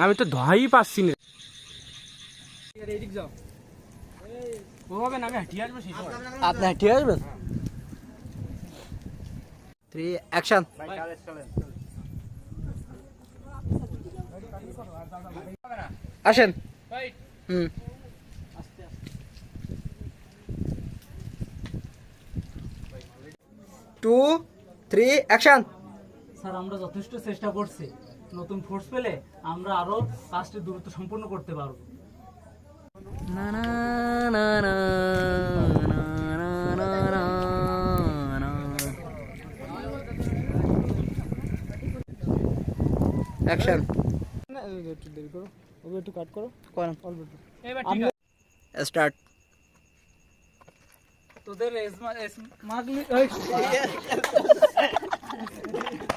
আমি তো ধরাই পাচ্ছি না। এদিক যাও, ওভাবে না, আমি হাঁটিয়ে আসবো সেই সময়। আপনি হেঁটে আসবেন? 3 অ্যাকশন। আসেন। হুম। 2 3 অ্যাকশন। স্যার আমরা যথেষ্ট চেষ্টা করছি, নতুন ফোর্স পেলে আমরা আরো কাজটি দ্রুত সম্পন্ন করতে পারবো। না না না না না না না না। অ্যাকশন। একটু দেরি করো, ওকে একটু কাট করো, কোন অল্প একটু। এবার ঠিক আছে, স্টার্ট। তোদের স্মাগলিং